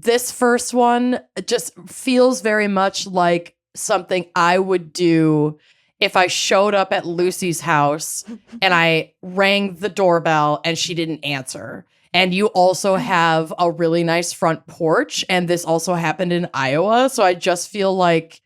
this first one just feels very much like something I would do if I showed up at Lucy's house and I rang the doorbell and she didn't answer. And you also have a really nice front porch, and this also happened in Iowa. So I just feel like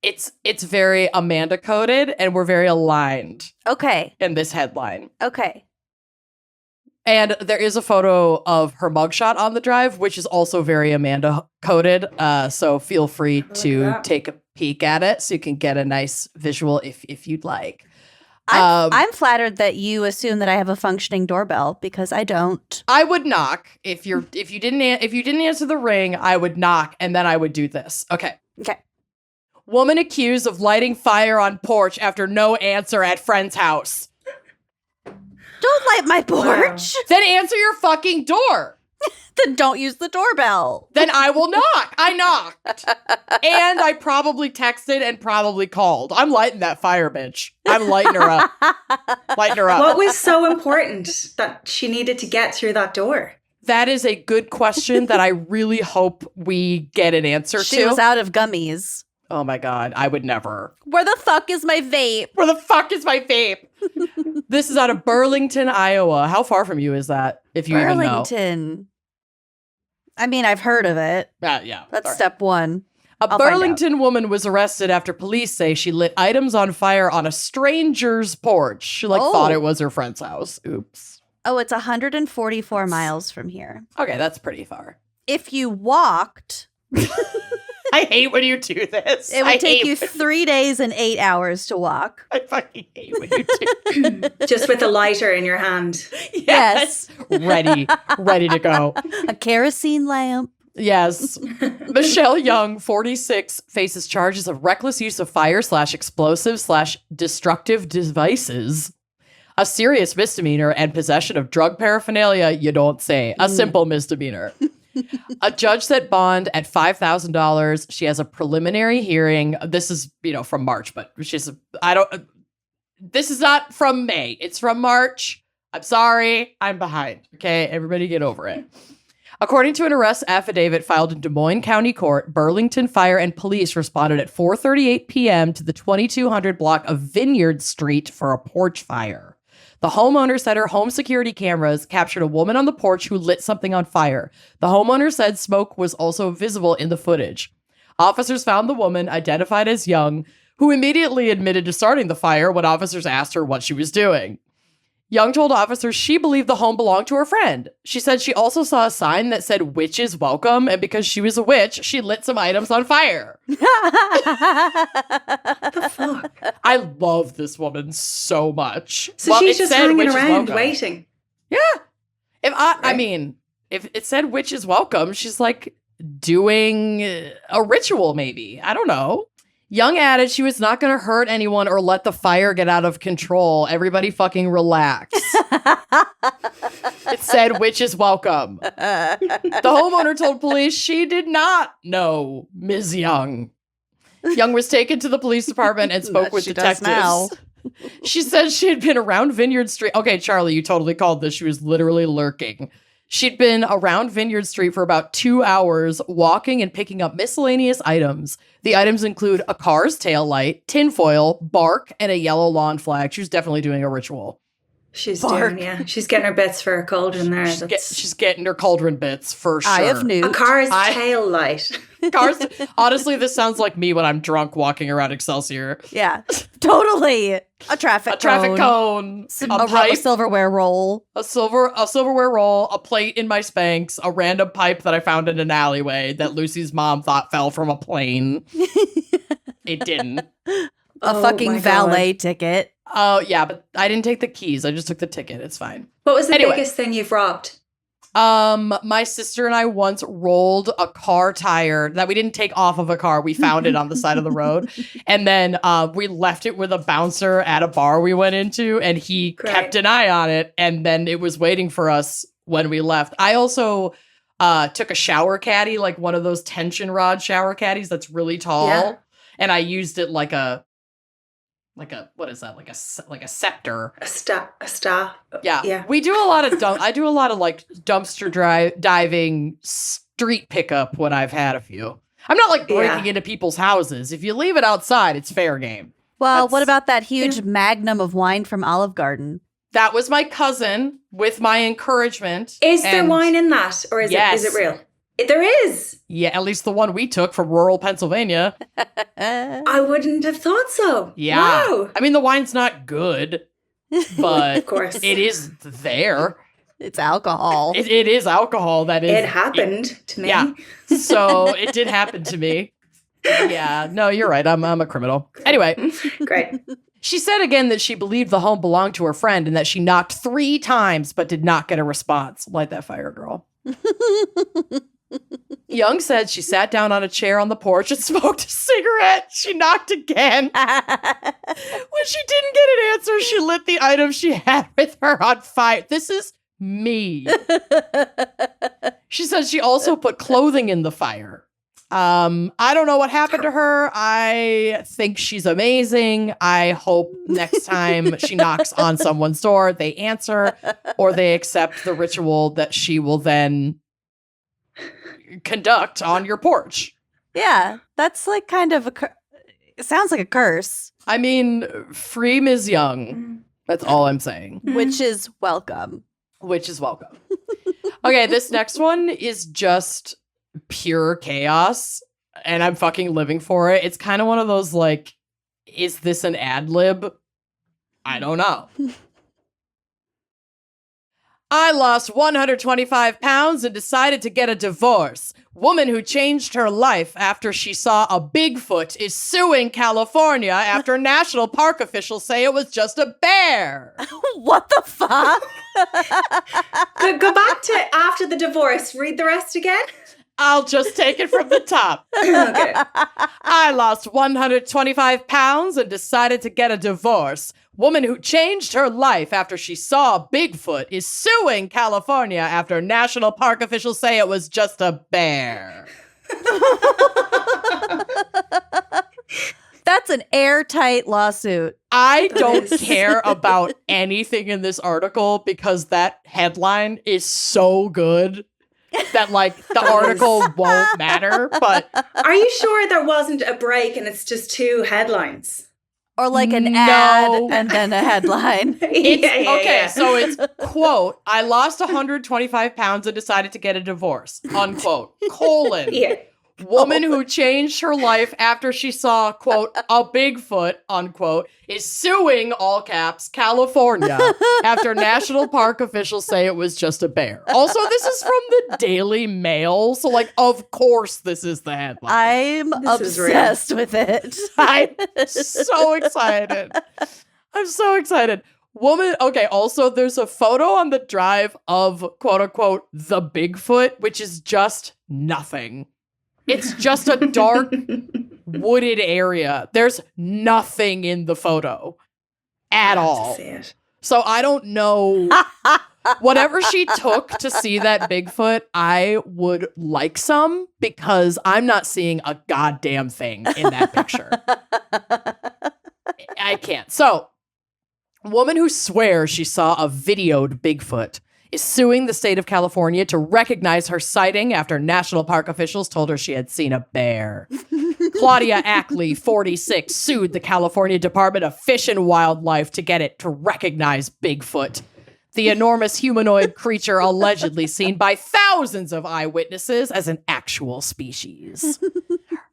it's very Amanda coded, and we're very aligned. Okay. In this headline. Okay. And there is a photo of her mugshot on the drive, which is also very Amanda coded. So feel free to take a peek at it so you can get a nice visual if you'd like. I'm flattered that you assume that I have a functioning doorbell because I don't. I would knock if you didn't answer the ring. I would knock and then I would do this. Okay. Woman accused of lighting fire on porch after no answer at friend's house. Don't light my porch. Wow. Then answer your fucking door. Then don't use the doorbell. Then I will knock. I knocked. And I probably texted and probably called. I'm lighting that fire, bitch. I'm lighting her up. What was so important that she needed to get through that door? That is a good question that I really hope we get an answer to. She was out of gummies. Oh my God, I would never. Where the fuck is my vape? Where the fuck is my vape? This is out of Burlington, Iowa. How far from you is that, if you even know? Burlington. I mean, I've heard of it. Yeah. That's step one. A Burlington woman was arrested after police say she lit items on fire on a stranger's porch. She thought it was her friend's house. Oops. Oh, it's 144 miles from here. Okay, that's pretty far. If you walked... I hate when you do this. It would take you 3 days and 8 hours to walk. I fucking hate when you do. Just with a lighter in your hand. Yes. Ready to go. A kerosene lamp. Yes. Michelle Young, 46, faces charges of reckless use of fire / destructive devices. A serious misdemeanor and possession of drug paraphernalia, you don't say. A simple misdemeanor. A judge set bond at $5,000. She has a preliminary hearing. This is, from March, but this is not from May. It's from March. I'm sorry. I'm behind. Okay. Everybody get over it. According to an arrest affidavit filed in Des Moines County Court, Burlington Fire and Police responded at 4:38 p.m. to the 2200 block of Vineyard Street for a porch fire. The homeowner said her home security cameras captured a woman on the porch who lit something on fire. The homeowner said smoke was also visible in the footage. Officers found the woman, identified as Young, who immediately admitted to starting the fire when officers asked her what she was doing. Young told officers she believed the home belonged to her friend. She said she also saw a sign that said "Witches Welcome," and because she was a witch, she lit some items on fire. What the fuck? I love this woman so much. So she's just hanging around waiting. Yeah. If it said "Witches Welcome," she's like doing a ritual, maybe. I don't know. Young added she was not going to hurt anyone or let the fire get out of control. Everybody fucking relax. It said "Witches Welcome." The homeowner told police she did not know Ms. Young. Young was taken to the police department and spoke with detectives. She said she had been around Vineyard Street. Okay, Charlie, you totally called this. She was literally lurking. She'd been around Vineyard Street for about 2 hours, walking and picking up miscellaneous items. The items include a car's taillight, tinfoil, bark, and a yellow lawn flag. She was definitely doing a ritual. She's getting her bits for her cauldron there. She's getting her cauldron bits for sure. Eye of Newt. A car's tail light. Honestly, this sounds like me when I'm drunk walking around Excelsior. Yeah, totally. A traffic cone. A silverware roll. A silverware roll, a plate in my Spanx, a random pipe that I found in an alleyway that Lucy's mom thought fell from a plane. It didn't. A fucking valet ticket. Oh, yeah, but I didn't take the keys. I just took the ticket. It's fine. What was the biggest thing you've robbed? My sister and I once rolled a car tire that we didn't take off of a car. We found it on the side of the road. And then we left it with a bouncer at a bar we went into, and he kept an eye on it. And then it was waiting for us when we left. I also took a shower caddy, like one of those tension rod shower caddies that's really tall. Yeah. And I used it like a what is that? Like a scepter. A staff. Yeah. We do a lot of I do a lot of like dumpster diving street pickup when I've had a few. I'm not like breaking into people's houses. If you leave it outside, it's fair game. Well, what about that huge magnum of wine from Olive Garden? That was my cousin with my encouragement. Is there wine in that? Or is it real? There is. Yeah, at least the one we took from rural Pennsylvania. I wouldn't have thought so. Yeah. Wow. I mean, the wine's not good, but of course. it is there. It's alcohol. It is alcohol. That is. It happened to me. Yeah. So it did happen to me. Yeah. No, you're right. I'm a criminal. Anyway. Great. She said again that she believed the home belonged to her friend and that she knocked 3 times but did not get a response. Light that fire, girl. Young said she sat down on a chair on the porch and smoked a cigarette. She knocked again. When she didn't get an answer, she lit the item she had with her on fire. This is me. She said she also put clothing in the fire. I don't know what happened to her. I think she's amazing. I hope next time she knocks on someone's door, they answer or they accept the ritual that she will then conduct on your porch. Yeah, that's like kind of it sounds like a curse. I mean, free Ms. Young. That's all I'm saying. Which is welcome. Which is welcome. Okay, this next one is just pure chaos, and I'm fucking living for it. It's kind of one of those, like, is this an ad lib? I don't know. I lost 125 pounds and decided to get a divorce. Woman who changed her life after she saw a Bigfoot is suing California after national park officials say it was just a bear. What the fuck? Go back to after the divorce. Read the rest again. I'll just take it from the top. Okay. I lost 125 pounds and decided to get a divorce. Woman who changed her life after she saw Bigfoot is suing California after national park officials say it was just a bear. That's an airtight lawsuit. I don't care about anything in this article because that headline is so good that, like, the article won't matter. But are you sure there wasn't a break and it's just 2 headlines? Or like an ad and then a headline. So it's, quote, I lost 125 pounds and decided to get a divorce, unquote, colon. Yeah. Woman who changed her life after she saw, quote, a Bigfoot, unquote, is suing, all caps, California after national park officials say it was just a bear. Also, this is from the Daily Mail, so, like, of course this is the headline. I'm obsessed with it. I'm so excited. I'm so excited. Woman, okay, also there's a photo on the drive of, quote, unquote, the Bigfoot, which is just nothing. It's just a dark, wooded area. There's nothing in the photo at all. So I don't know. Whatever she took to see that Bigfoot, I would like some because I'm not seeing a goddamn thing in that picture. I can't. So, woman who swears she saw a videoed Bigfoot is suing the state of California to recognize her sighting after national park officials told her she had seen a bear. Claudia Ackley, 46, sued the California Department of Fish and Wildlife to get it to recognize Bigfoot, the enormous humanoid creature allegedly seen by thousands of eyewitnesses as an actual species.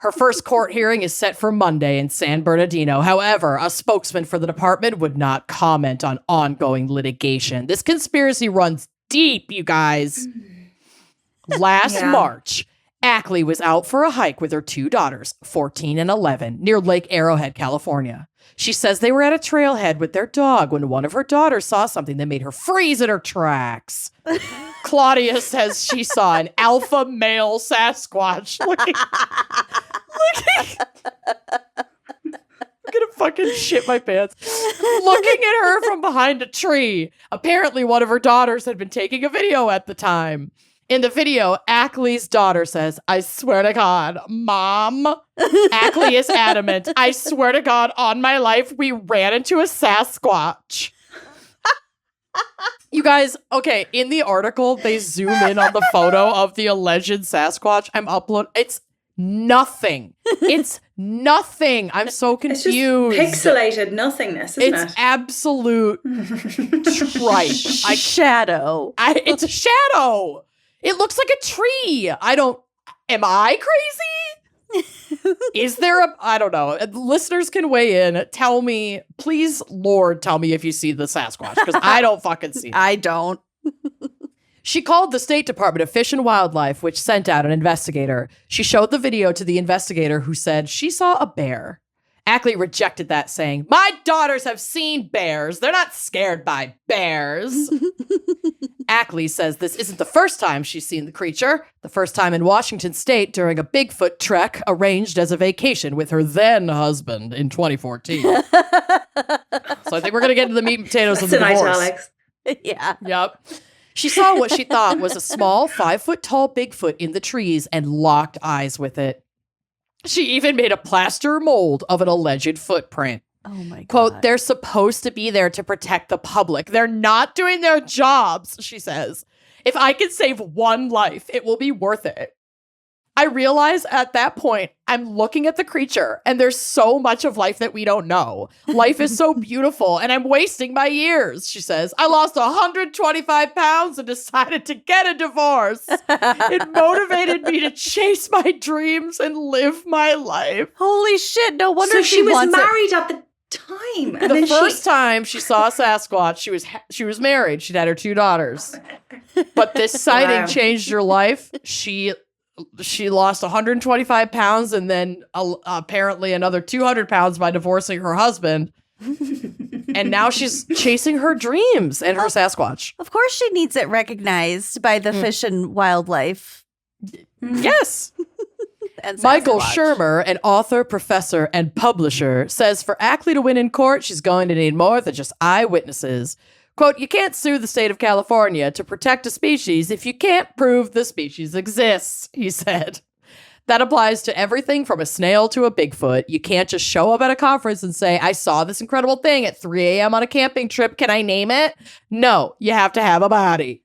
Her first court hearing is set for Monday in San Bernardino. However, a spokesman for the department would not comment on ongoing litigation. This conspiracy runs deep, you guys. Last March, Ackley was out for a hike with her 2 daughters, 14 and 11, near Lake Arrowhead, California. She says they were at a trailhead with their dog when one of her daughters saw something that made her freeze in her tracks. Claudia says she saw an alpha male Sasquatch looking. I'm gonna fucking shit my pants. Looking at her from behind a tree. Apparently, one of her daughters had been taking a video at the time. In the video, Ackley's daughter says, I swear to God, Mom. Ackley is adamant. I swear to God, on my life, we ran into a Sasquatch. You guys, okay, in the article, they zoom in on the photo of the alleged Sasquatch. It's nothing. It's nothing. I'm so confused. It's just pixelated nothingness, isn't it? It's absolute tripe. Shadow. It's a shadow. It looks like a tree. Am I crazy? Is there I don't know. Listeners can weigh in. Tell me, please, Lord, tell me if you see the Sasquatch, because I don't fucking see it. I don't. She called the State Department of Fish and Wildlife, which sent out an investigator. She showed the video to the investigator, who said she saw a bear. Ackley rejected that, saying, "My daughters have seen bears. They're not scared by bears." Ackley says this isn't the first time she's seen the creature. The first time in Washington State during a Bigfoot trek arranged as a vacation with her then husband in 2014. So I think we're going to get into the meat and potatoes of the divorce. Italics. Yeah. Yep. She saw what she thought was a small 5-foot-tall Bigfoot in the trees and locked eyes with it. She even made a plaster mold of an alleged footprint. Oh my God. Quote, "They're supposed to be there to protect the public. They're not doing their jobs," she says. "If I can save one life, it will be worth it." I realize at that point, I'm looking at the creature and there's so much of life that we don't know. Life is so beautiful and I'm wasting my years, she says. "I lost 125 pounds and decided to get a divorce. It motivated me to chase my dreams and live my life." Holy shit, no wonder So she was wants married at the time. And The then first time she saw a Sasquatch, she was married. She'd had her 2 daughters. But this sighting Wow. changed her life. She lost 125 pounds and then apparently another 200 pounds by divorcing her husband. And now she's chasing her dreams and her Sasquatch. Of course she needs it recognized by the Fish and Wildlife. Yes. And Michael Sasquatch. Shermer, an author, professor, and publisher, says for Ackley to win in court, she's going to need more than just eyewitnesses. Quote, "You can't sue the state of California to protect a species if you can't prove the species exists," he said. That applies to everything from a snail to a Bigfoot. You can't just show up at a conference and say, "I saw this incredible thing at 3 a.m. on a camping trip. Can I name it?" No, you have to have a body.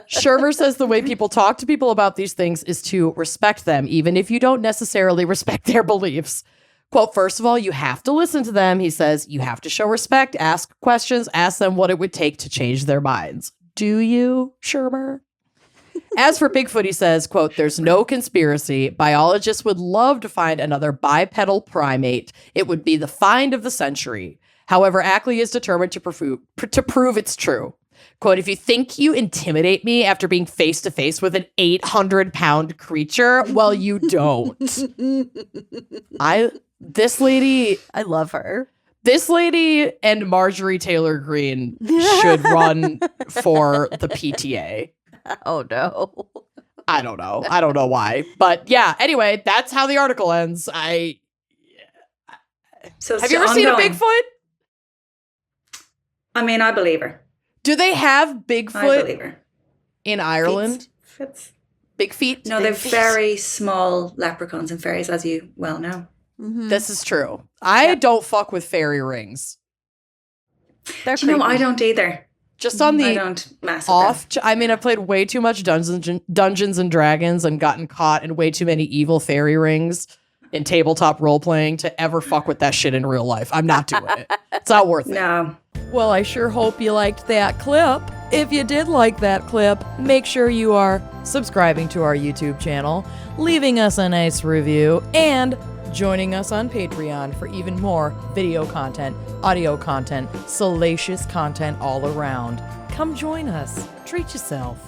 Shermer says the way people talk to people about these things is to respect them, even if you don't necessarily respect their beliefs. Quote, "First of all, you have to listen to them," he says. "You have to show respect, ask questions, ask them what it would take to change their minds." Do you, Shermer? As for Bigfoot, he says, quote, "There's no conspiracy. Biologists would love to find another bipedal primate. It would be the find of the century." However, Ackley is determined to prove it's true. Quote, "If you think you intimidate me after being face to face with an 800-pound creature, well, you don't." This lady, I love her. This lady and Marjorie Taylor Greene should run for the PTA. Oh, no. I don't know. I don't know why. But yeah, anyway, that's how the article ends. So Have you ever seen a Bigfoot? I mean, I believe her. Do they have I Bigfoot believe her. in Ireland? Fits. Big feet? No, they're very small leprechauns and fairies, as you well know. Mm-hmm. This is true. I don't fuck with fairy rings. They're Do you know, I don't either. Just on I the don't mess with off. I mean, I've played way too much Dungeons and Dragons and gotten caught in way too many evil fairy rings in tabletop role playing to ever fuck with that shit in real life. I'm not doing it. It's not worth it. No. Well, I sure hope you liked that clip. If you did like that clip, make sure you are subscribing to our YouTube channel, leaving us a nice review, and joining us on Patreon for even more video content, audio content, salacious content all around. Come join us. Treat yourself.